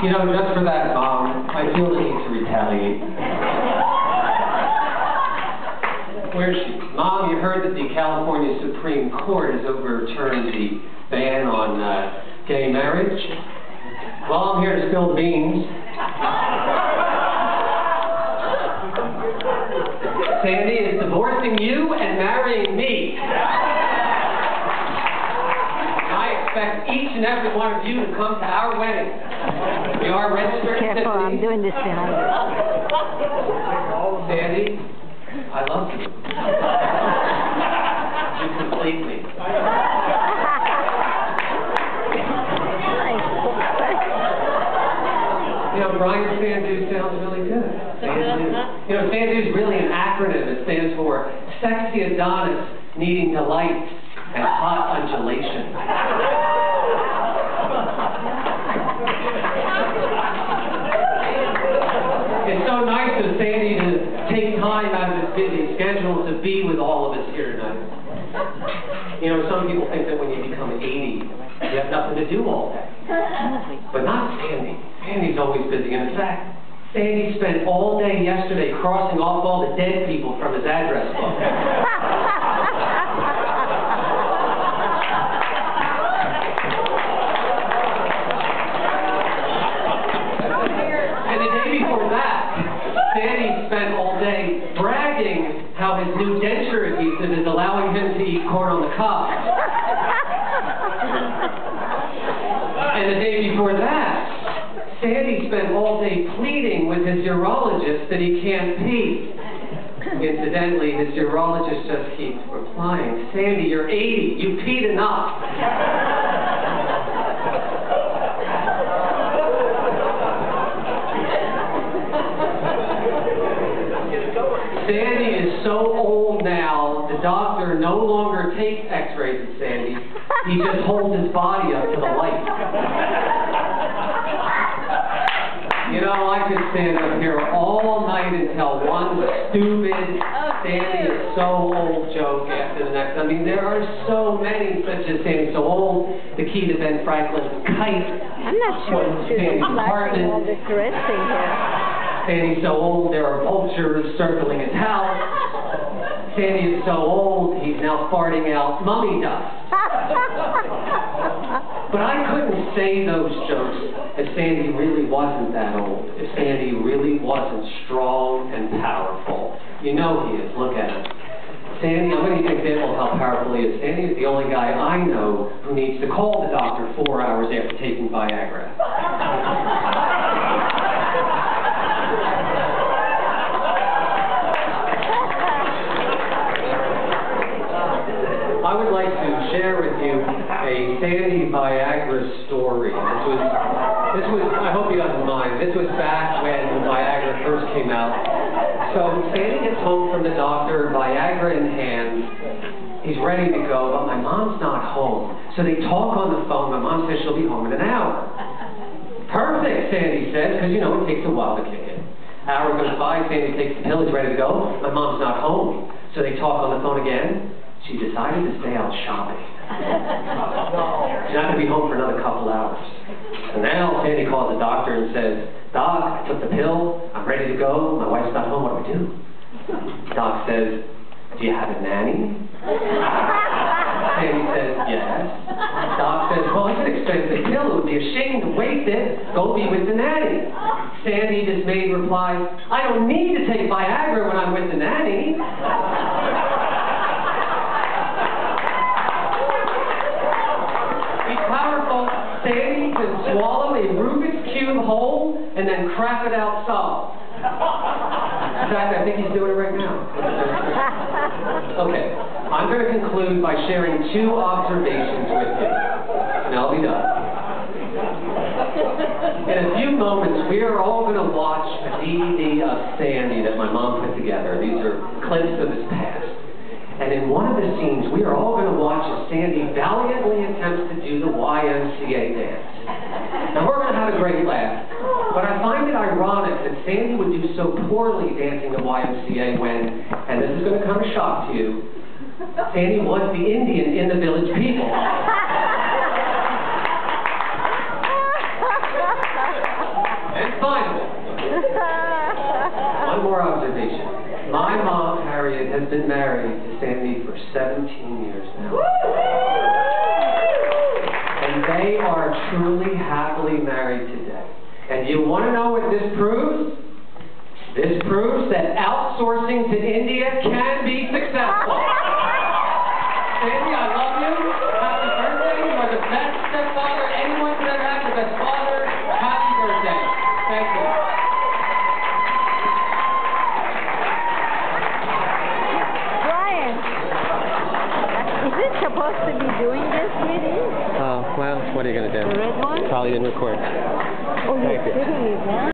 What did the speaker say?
You know, just for that, I feel the need to retaliate. Where is she? Mom, you heard that the California Supreme Court has overturned the ban on gay marriage? Well, I'm here to spill beans. Sandy is divorcing you and marrying me. I expect each and every one of you to come to our wedding. We are registered. Careful, I'm doing this behind you. Sandy, I love you. You complete me. You know, Brian Sandu sounds really good. Sandu. You know, Sandu is really an acronym. It stands for Sexy Adonis Needing Delight and Hot Undulation. It's so nice of Sandy to take time out of his busy schedule to be with all of us here tonight. You know, some people think that when you become 80, you have nothing to do all day. But not Sandy. Sandy's always busy. And in fact, Sandy spent all day yesterday crossing off all the dead people from his address book. And the day before that, Sandy spent all day bragging how his new denture adhesive is allowing him to eat corn on the cob. And the day before that, Sandy spent all day pleading with his urologist that he can't pee. Incidentally, his urologist just keeps replying, Sandy, you're 80. You peed enough. Sandy is so old now, the doctor no longer takes x-rays of Sandy. He just holds his body up to the light. You know, I could stand up here all night and tell one stupid, Sandy is so old joke after the next. I mean, there are so many such as Sandy's so old, the key to Ben Franklin's kite. I'm not sure it's Sandy's apartment. all this dressing here. Sandy's so old, there are vultures circling his house. Sandy is so old, he's now farting out mummy dust. But I couldn't say those jokes if Sandy really wasn't that old, if Sandy really wasn't strong and powerful. You know he is. Look at him. Sandy, I'm going to give you an example of how powerful he is. Sandy is the only guy I know who needs to call the doctor 4 hours after taking Viagra. I would like to share with you a Sandy Viagra story. This was, I hope you don't mind, this was back when Viagra first came out. So Sandy gets home from the doctor, Viagra in hand. He's ready to go, but my mom's not home. So they talk on the phone. My mom says she'll be home in an hour. Perfect, Sandy says, because you know it takes a while to kick in. Hour goes by, Sandy takes the pill, he's ready to go. My mom's not home. So they talk on the phone again. She decided to stay out shopping. She's not going to be home for another couple hours. So now Sandy calls the doctor and says, Doc, I took the pill. I'm ready to go. My wife's not home. What do we do? Doc says, do you have a nanny? Sandy says, yes. Doc says, well, it's an expensive pill. It would be a shame to waste it. Go be with the nanny. Sandy, dismayed, replies, I don't need to take Viagra when I'm with the nanny. Sandy can swallow a Rubik's Cube whole and then crap it out solved. In fact, I think he's doing it right now. Okay, I'm going to conclude by sharing 2 observations with you, and I'll be done. In a few moments, we are all going to watch a DVD of Sandy that my mom put together. These are clips of his past. And in one of the scenes, we are all going to watch as Sandy valiantly attempts to do the YMCA dance. Now, we're going to have a great laugh, but I find it ironic that Sandy would do so poorly dancing the YMCA when, and this is going to come as a shock to you, Sandy was the Indian in the Village People. 17 years now. And they are truly happily married today. And you want to know what this proves? This proves that outsourcing to India can be successful. Sandy, I love you. Happy birthday. You are the best stepfather anyone could ever have. The best father. Happy birthday. Thank you. Brian, is it supposed to be doing this meeting? Oh, well, what are you going to do? The red one? Probably didn't record. Oh, you're Thank you. sitting it down?